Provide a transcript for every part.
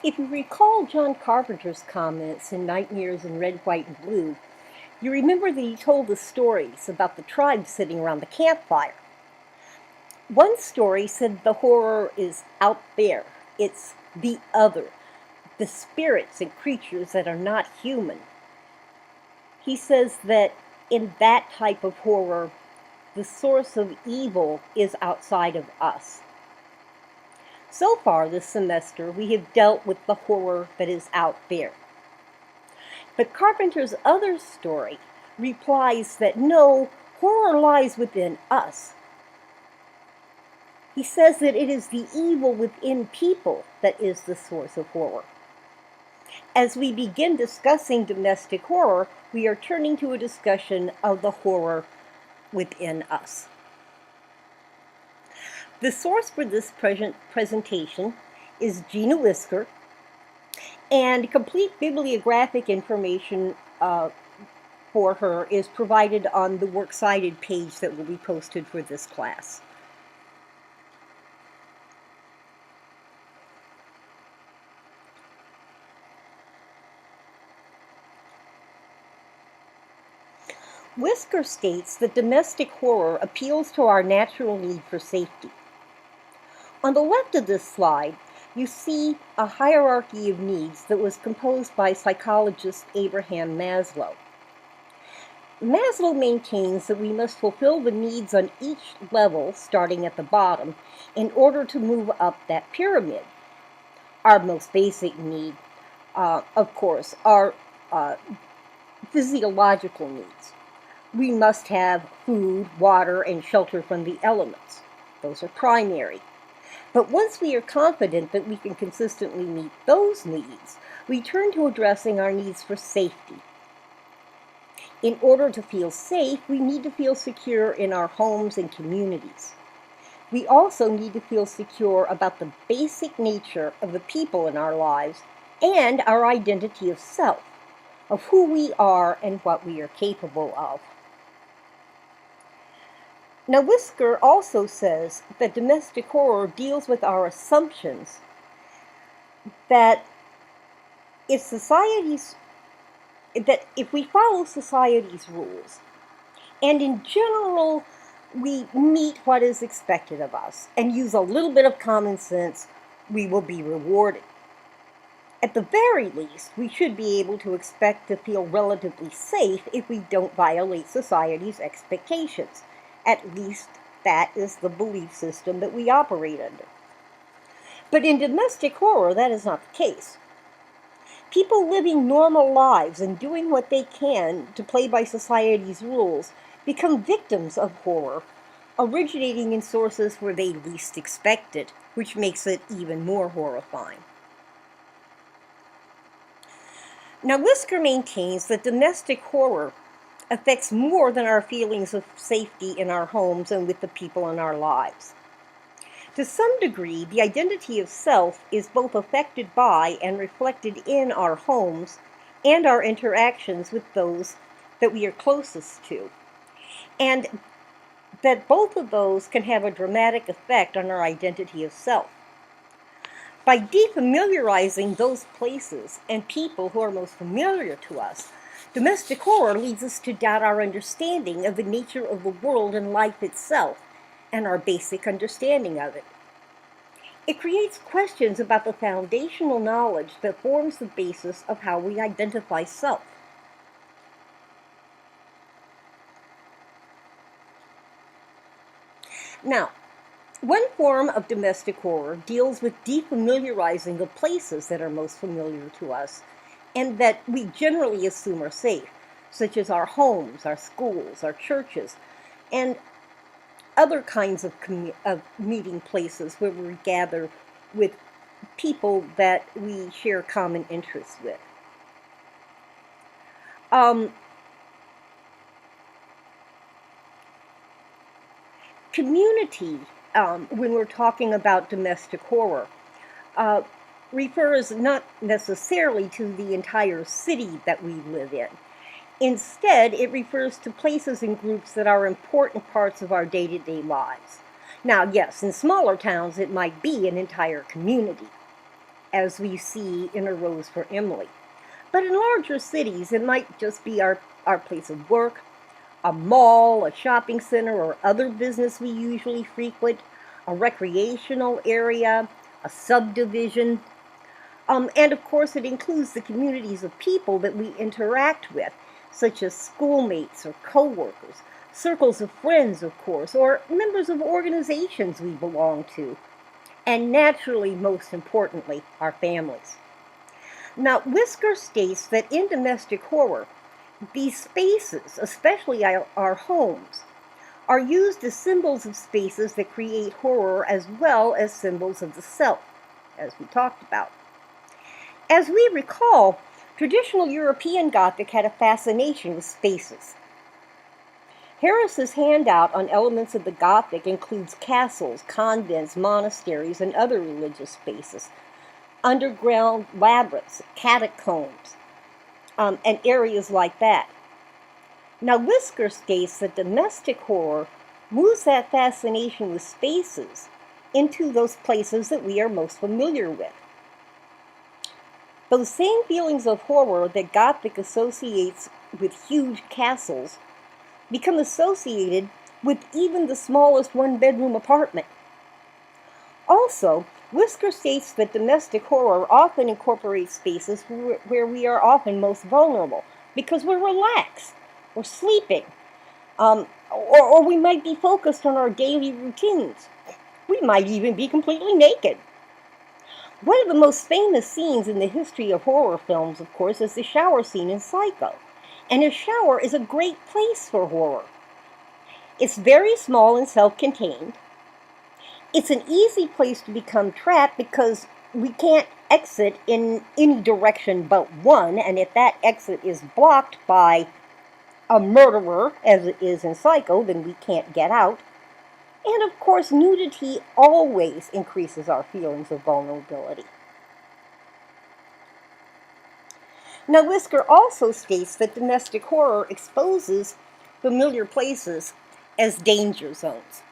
If you recall John Carpenter's comments in Nightmares in Red, White, and Blue, you remember that he told the stories about the tribes sitting around the campfire. One story said the horror is out there. It's the other, the spirits and creatures that are not human. He says that in that type of horror, the source of evil is outside of us. So far this semester, we have dealt with the horror that is out there. But Carpenter's other story replies that no, horror lies within us. He says that it is the evil within people that is the source of horror. As we begin discussing domestic horror, we are turning to a discussion of the horror within us. The source for this presentation is Gina Whisker, and complete bibliographic information for her is provided on the Works Cited page that will be posted for this class. Whisker states that domestic horror appeals to our natural need for safety. On the left of this slide, you see a hierarchy of needs that was composed by psychologist Abraham Maslow. Maslow maintains that we must fulfill the needs on each level, starting at the bottom, in order to move up that pyramid. Our most basic need, of course, are physiological needs. We must have food, water, and shelter from the elements. Those are primary. But once we are confident that we can consistently meet those needs, we turn to addressing our needs for safety. In order to feel safe, we need to feel secure in our homes and communities. We also need to feel secure about the basic nature of the people in our lives and our identity of self, of who we are and what we are capable of. Now, Whisker also says that domestic horror deals with our assumptions that if we follow society's rules, and in general we meet what is expected of us and use a little bit of common sense, we will be rewarded. At the very least, we should be able to expect to feel relatively safe if we don't violate society's expectations. At least that is the belief system that we operate under. But in domestic horror, that is not the case. People living normal lives and doing what they can to play by society's rules become victims of horror, originating in sources where they least expect it, which makes it even more horrifying. Now, Whisker maintains that domestic horror affects more than our feelings of safety in our homes and with the people in our lives. To some degree, the identity of self is both affected by and reflected in our homes and our interactions with those that we are closest to, and that both of those can have a dramatic effect on our identity of self. By defamiliarizing those places and people who are most familiar to us, domestic horror leads us to doubt our understanding of the nature of the world and life itself, and our basic understanding of it. It creates questions about the foundational knowledge that forms the basis of how we identify self. Now, one form of domestic horror deals with defamiliarizing the places that are most familiar to us and that we generally assume are safe, such as our homes, our schools, our churches, and other kinds of meeting places where we gather with people that we share common interests with. Community, when we're talking about domestic horror, refers not necessarily to the entire city that we live in. Instead, it refers to places and groups that are important parts of our day-to-day lives. Now, yes, in smaller towns, it might be an entire community. as we see in A Rose for Emily. But in larger cities, it might just be our place of work, a mall, a shopping center, or other business we usually frequent, a recreational area, a subdivision. And of course, it includes the communities of people that we interact with, such as schoolmates or coworkers, circles of friends, of course, or members of organizations we belong to, and naturally, most importantly, our families. Now, Whisker states that in domestic horror, these spaces, especially our homes, are used as symbols of spaces that create horror as well as symbols of the self, as we talked about. As we recall, traditional European Gothic had a fascination with spaces. Harris's handout on elements of the Gothic includes castles, convents, monasteries, and other religious spaces, underground labyrinths, catacombs, and areas like that. Now, Whisker states that domestic horror moves that fascination with spaces into those places that we are most familiar with. Those same feelings of horror that Gothic associates with huge castles become associated with even the smallest one-bedroom apartment. Also, Whisker states that domestic horror often incorporates spaces where we are often most vulnerable because we're relaxed, we're sleeping, or we might be focused on our daily routines. We might even be completely naked. One of the most famous scenes in the history of horror films, of course, is the shower scene in Psycho. And a shower is a great place for horror. It's very small and self-contained. It's an easy place to become trapped because we can't exit in any direction but one, and if that exit is blocked by a murderer, as it is in Psycho, then we can't get out. And of course, nudity always increases our feelings of vulnerability. Now, Whisker also states that domestic horror exposes familiar places as danger zones.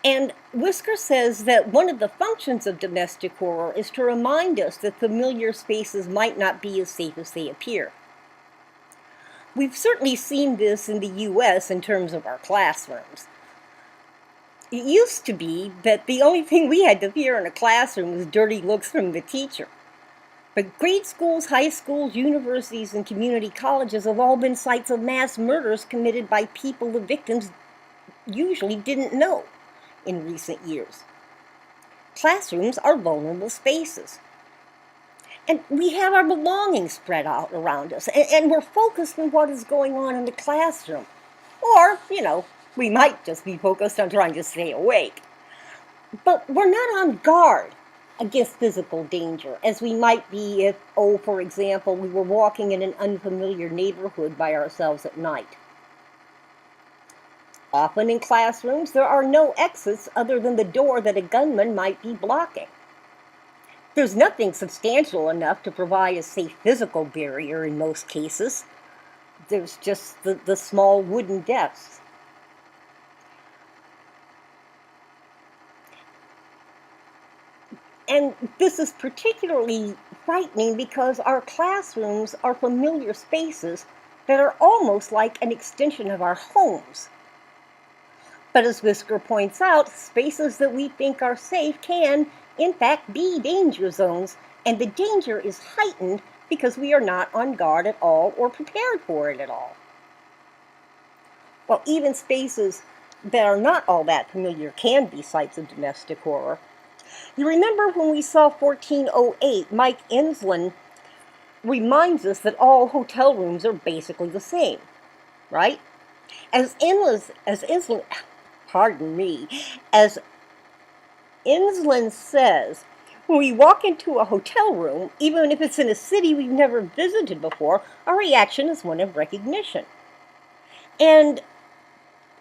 And Whisker says that one of the functions of domestic horror is to remind us that familiar spaces might not be as safe as they appear. We've certainly seen this in the U.S. in terms of our classrooms. It used to be that the only thing we had to fear in a classroom was dirty looks from the teacher. But grade schools, high schools, universities, and community colleges have all been sites of mass murders committed by people the victims usually didn't know in recent years. Classrooms are vulnerable spaces. And we have our belongings spread out around us, and we're focused on what is going on in the classroom. Or, we might just be focused on trying to stay awake. But we're not on guard against physical danger, as we might be if, for example, we were walking in an unfamiliar neighborhood by ourselves at night. Often in classrooms, there are no exits other than the door that a gunman might be blocking. There's nothing substantial enough to provide a safe physical barrier in most cases. There's just the small wooden desks. And this is particularly frightening because our classrooms are familiar spaces that are almost like an extension of our homes. But as Whisker points out, spaces that we think are safe can, in fact, be danger zones, and the danger is heightened because we are not on guard at all or prepared for it at all. Well, even spaces that are not all that familiar can be sites of domestic horror. You remember when we saw 1408, Mike Enslin reminds us that all hotel rooms are basically the same, right? As Enslin says, when we walk into a hotel room, even if it's in a city we've never visited before, our reaction is one of recognition. And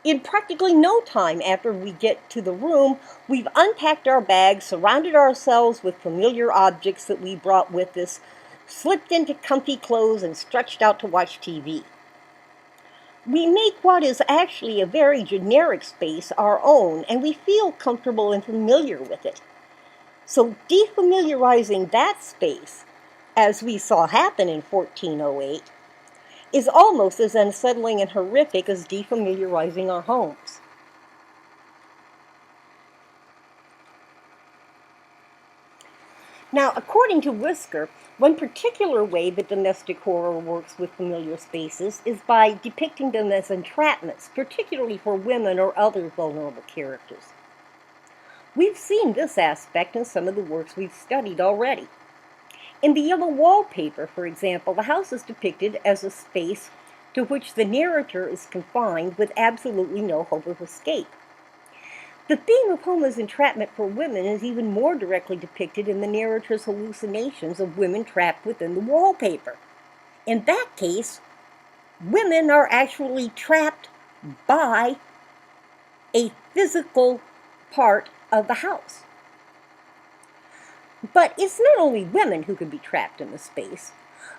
in practically no time after we get to the room, we've unpacked our bags, surrounded ourselves with familiar objects that we brought with us, slipped into comfy clothes, and stretched out to watch TV. We make what is actually a very generic space our own, and we feel comfortable and familiar with it. So defamiliarizing that space, as we saw happen in 1408, is almost as unsettling and horrific as defamiliarizing our homes. Now, according to Whisker, one particular way that domestic horror works with familiar spaces is by depicting them as entrapments, particularly for women or other vulnerable characters. We've seen this aspect in some of the works we've studied already. In The Yellow Wallpaper, for example, the house is depicted as a space to which the narrator is confined with absolutely no hope of escape. The theme of home as entrapment for women is even more directly depicted in the narrator's hallucinations of women trapped within the wallpaper. In that case, women are actually trapped by a physical part of the house. But it's not only women who can be trapped in the space.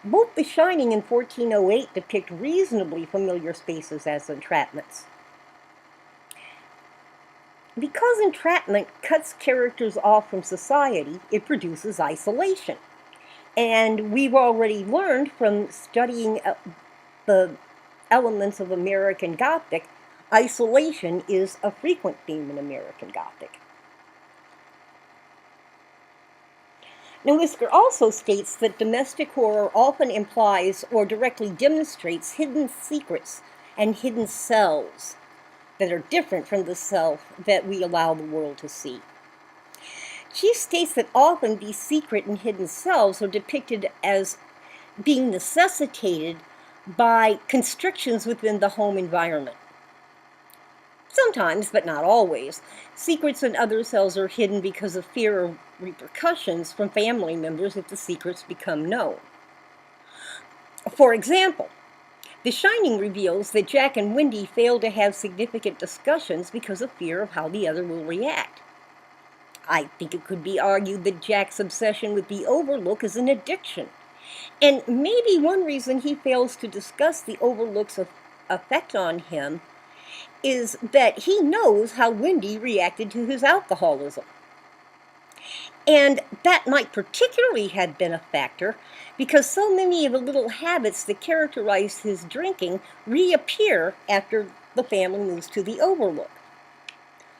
Both The Shining and 1408 depict reasonably familiar spaces as entrapments. Because entrapment cuts characters off from society, it produces isolation. And we've already learned from studying the elements of American Gothic, isolation is a frequent theme in American Gothic. Now, Whisker also states that domestic horror often implies or directly demonstrates hidden secrets and hidden selves that are different from the self that we allow the world to see. She states that often these secret and hidden selves are depicted as being necessitated by constrictions within the home environment. Sometimes, but not always, secrets and other selves are hidden because of fear of repercussions from family members if the secrets become known. For example, The Shining reveals that Jack and Wendy fail to have significant discussions because of fear of how the other will react. I think it could be argued that Jack's obsession with the Overlook is an addiction, and maybe one reason he fails to discuss the Overlook's effect on him is that he knows how Wendy reacted to his alcoholism. And that might particularly have been a factor because so many of the little habits that characterized his drinking reappear after the family moves to the Overlook.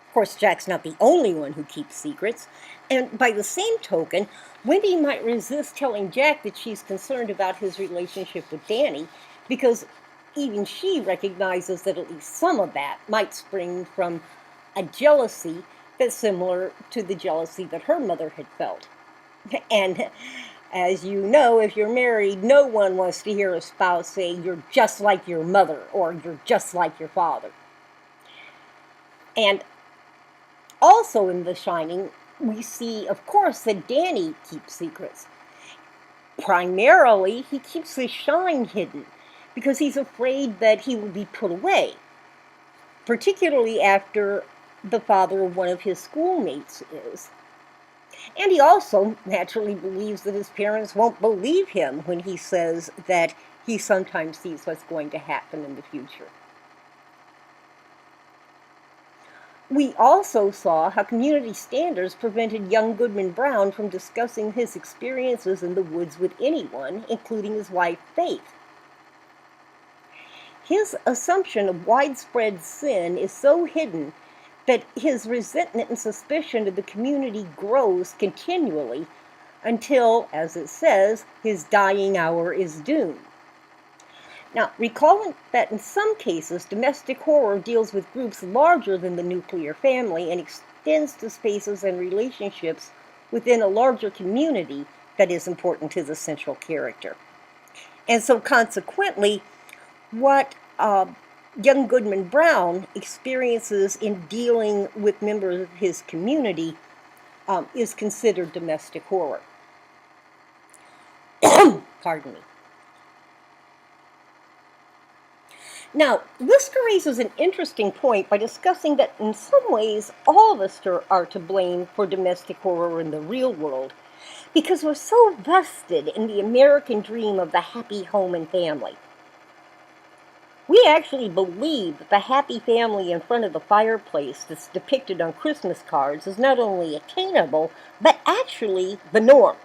Of course, Jack's not the only one who keeps secrets, and by the same token, Wendy might resist telling Jack that she's concerned about his relationship with Danny because even she recognizes that at least some of that might spring from a jealousy that's similar to the jealousy that her mother had felt. And as you know, if you're married, no one wants to hear a spouse say, "You're just like your mother," or "You're just like your father." And also in The Shining, we see, of course, that Danny keeps secrets. Primarily, he keeps his shine hidden because he's afraid that he will be put away, particularly after the father of one of his schoolmates is. And he also naturally believes that his parents won't believe him when he says that he sometimes sees what's going to happen in the future. We also saw how community standards prevented young Goodman Brown from discussing his experiences in the woods with anyone, including his wife, Faith. His assumption of widespread sin is so hidden that his resentment and suspicion of the community grows continually until, as it says, his dying hour is doomed. Now, recall that in some cases, domestic horror deals with groups larger than the nuclear family and extends to spaces and relationships within a larger community that is important to the central character. And so consequently, what young Goodman Brown experiences in dealing with members of his community is considered domestic horror. Pardon me. Now, Lister raises an interesting point by discussing that in some ways all of us are to blame for domestic horror in the real world because we're so vested in the American dream of the happy home and family. We actually believe that the happy family in front of the fireplace that's depicted on Christmas cards is not only attainable, but actually the norm.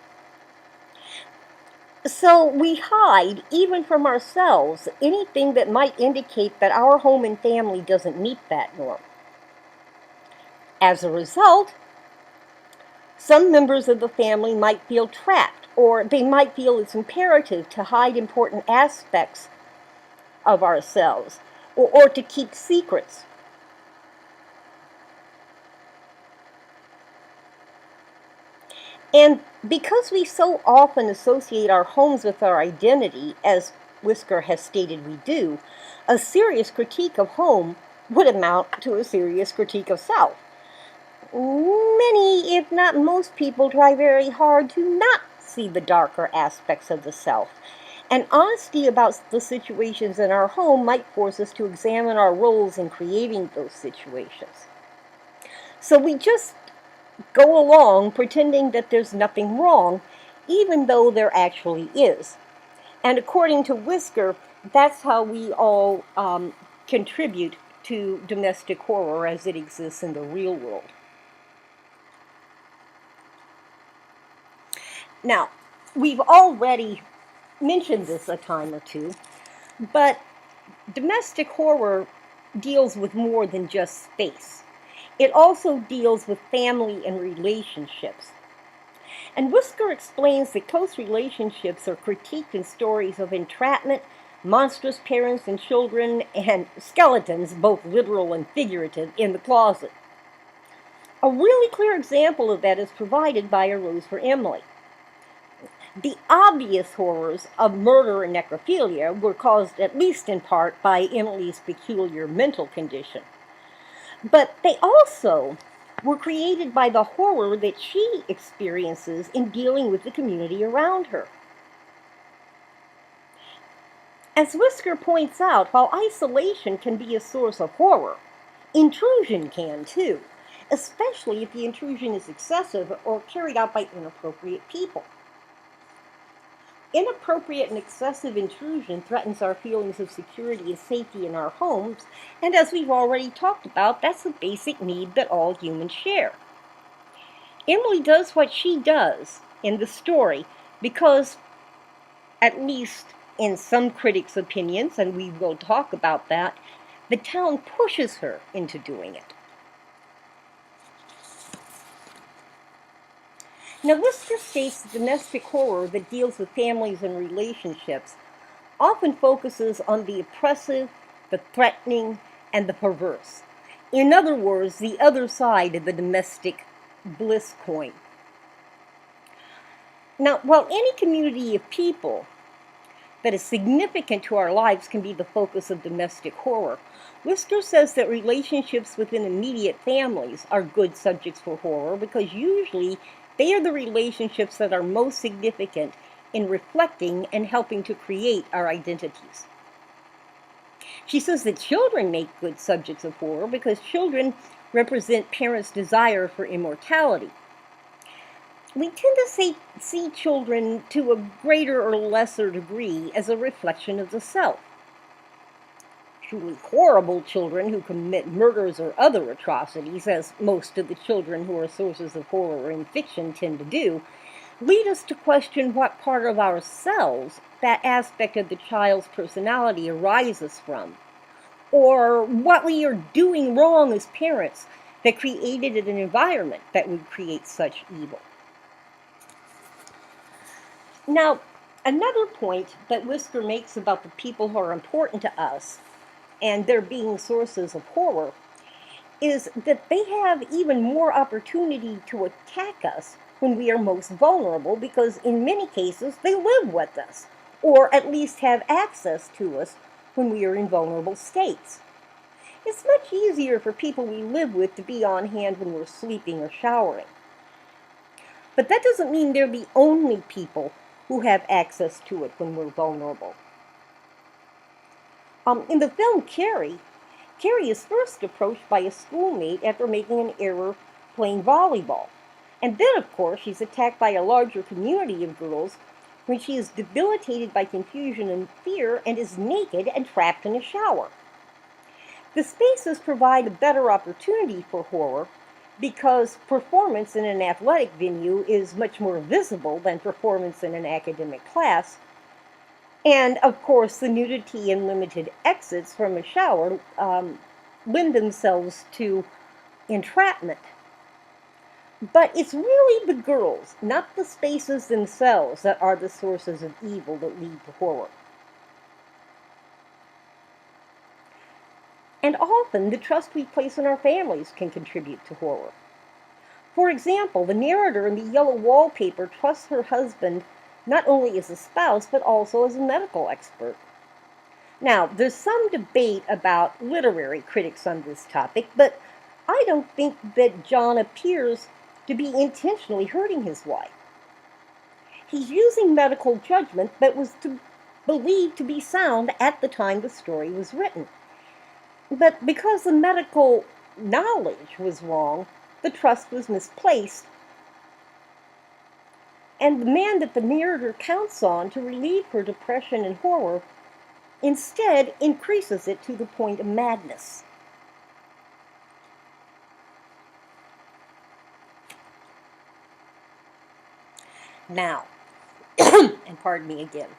So we hide, even from ourselves, anything that might indicate that our home and family doesn't meet that norm. As a result, some members of the family might feel trapped, or they might feel it's imperative to hide important aspects of ourselves, or to keep secrets. And because we so often associate our homes with our identity, as Whisker has stated we do, a serious critique of home would amount to a serious critique of self. Many, if not most people, try very hard to not see the darker aspects of the self. And honesty about the situations in our home might force us to examine our roles in creating those situations. So we just go along pretending that there's nothing wrong, even though there actually is. And according to Whisker, that's how we all contribute to domestic horror as it exists in the real world. Now, we've already mentioned this a time or two, but domestic horror deals with more than just space. It also deals with family and relationships. And Whisker explains that close relationships are critiqued in stories of entrapment, monstrous parents and children, and skeletons, both literal and figurative, in the closet. A really clear example of that is provided by A Rose for Emily. The obvious horrors of murder and necrophilia were caused at least in part by Emily's peculiar mental condition. But they also were created by the horror that she experiences in dealing with the community around her. As Whisker points out, while isolation can be a source of horror, intrusion can too, especially if the intrusion is excessive or carried out by inappropriate people. Inappropriate and excessive intrusion threatens our feelings of security and safety in our homes, and as we've already talked about, that's a basic need that all humans share. Emily does what she does in the story because, at least in some critics' opinions, and we will talk about that, the town pushes her into doing it. Now, Whisker states that domestic horror that deals with families and relationships often focuses on the oppressive, the threatening, and the perverse. In other words, the other side of the domestic bliss coin. Now, while any community of people that is significant to our lives can be the focus of domestic horror, Whisker says that relationships within immediate families are good subjects for horror because usually they are the relationships that are most significant in reflecting and helping to create our identities. She says that children make good subjects of horror because children represent parents' desire for immortality. We tend to see children to a greater or lesser degree as a reflection of the self. Truly horrible children who commit murders or other atrocities, as most of the children who are sources of horror in fiction tend to do, lead us to question what part of ourselves that aspect of the child's personality arises from, or what we are doing wrong as parents that created an environment that would create such evil. Now, another point that Whisker makes about the people who are important to us and their being sources of horror is that they have even more opportunity to attack us when we are most vulnerable because in many cases they live with us, or at least have access to us when we are in vulnerable states. It's much easier for people we live with to be on hand when we're sleeping or showering. But that doesn't mean they're the only people who have access to it when we're vulnerable. In the film Carrie is first approached by a schoolmate after making an error playing volleyball. And then, of course, she's attacked by a larger community of girls when she is debilitated by confusion and fear and is naked and trapped in a shower. The spaces provide a better opportunity for horror because performance in an athletic venue is much more visible than performance in an academic class. And of course, the nudity and limited exits from a shower lend themselves to entrapment. But it's really the girls, not the spaces themselves, that are the sources of evil that lead to horror. And often, the trust we place in our families can contribute to horror. For example, the narrator in the yellow wallpaper trusts her husband not only as a spouse, but also as a medical expert. Now, there's some debate about literary critics on this topic, but I don't think that John appears to be intentionally hurting his wife. He's using medical judgment that was believed to be sound at the time the story was written. But because the medical knowledge was wrong, the trust was misplaced, and the man that the narrator counts on to relieve her depression and horror instead increases it to the point of madness. Now, and pardon me again,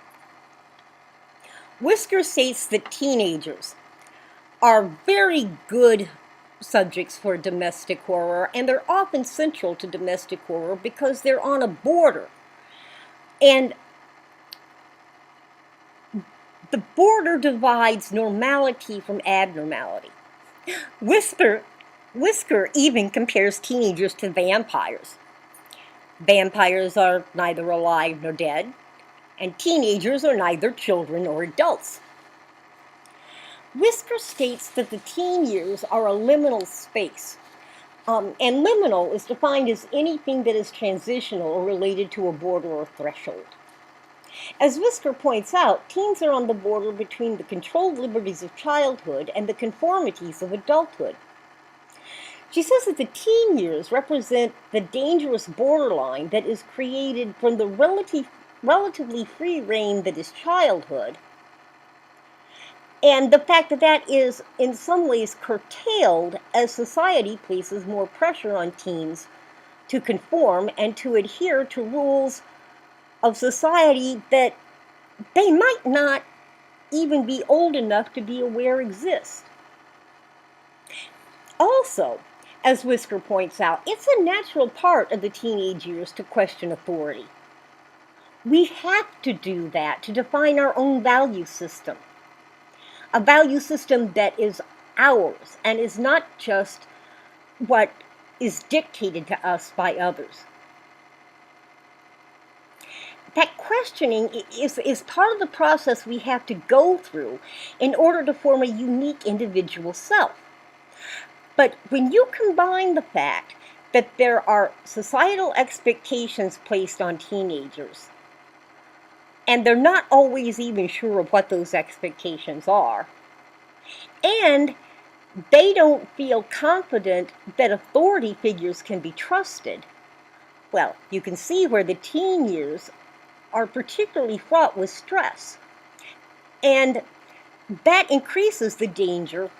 Whisker states that teenagers are very good subjects for domestic horror, and they're often central to domestic horror because they're on a border. And the border divides normality from abnormality. Whisker even compares teenagers to vampires. Vampires are neither alive nor dead, and teenagers are neither children nor adults. Whisker states that the teen years are a liminal space, and liminal is defined as anything that is transitional or related to a border or threshold. As Whisker points out, teens are on the border between the controlled liberties of childhood and the conformities of adulthood. She says that the teen years represent the dangerous borderline that is created from the relatively free reign that is childhood, and the fact that that is in some ways curtailed as society places more pressure on teens to conform and to adhere to rules of society that they might not even be old enough to be aware exist. Also, as Whisker points out, it's a natural part of the teenage years to question authority. We have to do that to define our own value system. A value system that is ours and is not just what is dictated to us by others. That questioning is part of the process we have to go through in order to form a unique individual self. But when you combine the fact that there are societal expectations placed on teenagers, and they're not always even sure of what those expectations are, and they don't feel confident that authority figures can be trusted, well, you can see where the teen years are particularly fraught with stress. And that increases the danger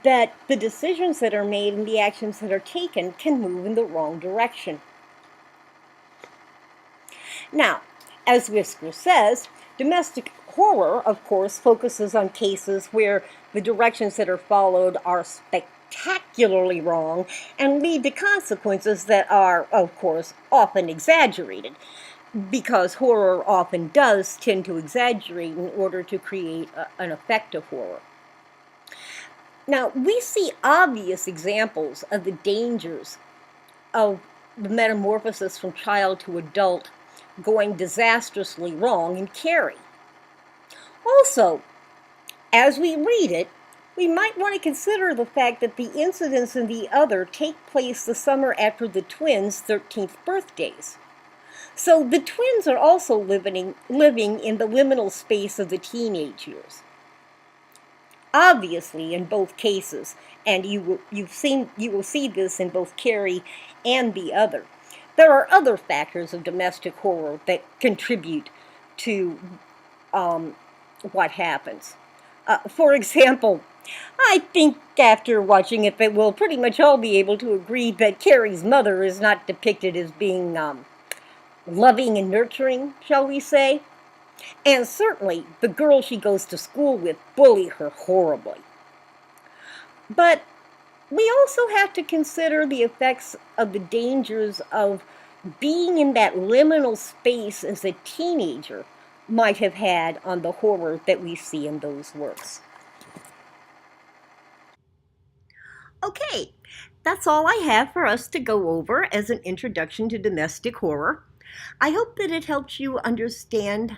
that the decisions that are made and the actions that are taken can move in the wrong direction. Now, as Whisker says, domestic horror, of course, focuses on cases where the directions that are followed are spectacularly wrong and lead to consequences that are, of course, often exaggerated, because horror often does tend to exaggerate in order to create an effect of horror. Now, we see obvious examples of the dangers of the metamorphosis from child to adult going disastrously wrong in Carrie. Also, as we read it, we might want to consider the fact that the incidents in The Other take place the summer after the twins' 13th birthdays. So the twins are also living in the liminal space of the teenage years. Obviously, in both cases, and you will see this in both Carrie and The Other, there are other factors of domestic horror that contribute to what happens. For example, I think after watching it that we'll pretty much all be able to agree that Carrie's mother is not depicted as being loving and nurturing, shall we say. And certainly the girls she goes to school with bully her horribly. But we also have to consider the effects of the dangers of being in that liminal space as a teenager might have had on the horror that we see in those works. Okay, that's all I have for us to go over as an introduction to domestic horror. I hope that it helps you understand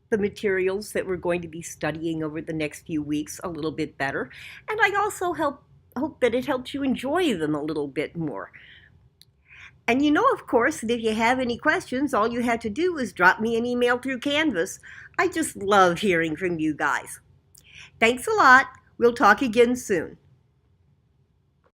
the materials that we're going to be studying over the next few weeks a little bit better, and I also hope that it helps you enjoy them a little bit more. And you know, of course, that if you have any questions, all you have to do is drop me an email through Canvas. I just love hearing from you guys. Thanks a lot. We'll talk again soon.